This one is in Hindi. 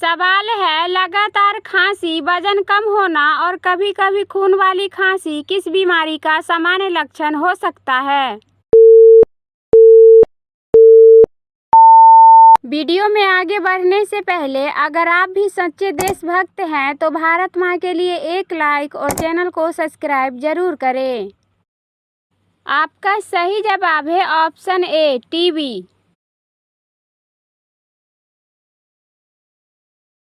सवाल है, लगातार खांसी, वजन कम होना और कभी-कभी खून वाली खांसी किस बीमारी का सामान्य लक्षण हो सकता है? वीडियो में आगे बढ़ने से पहले अगर आप भी सच्चे देशभक्त हैं तो भारत माँ के लिए एक लाइक और चैनल को सब्सक्राइब जरूर करें। आपका सही जवाब है ऑप्शन ए, टीबी।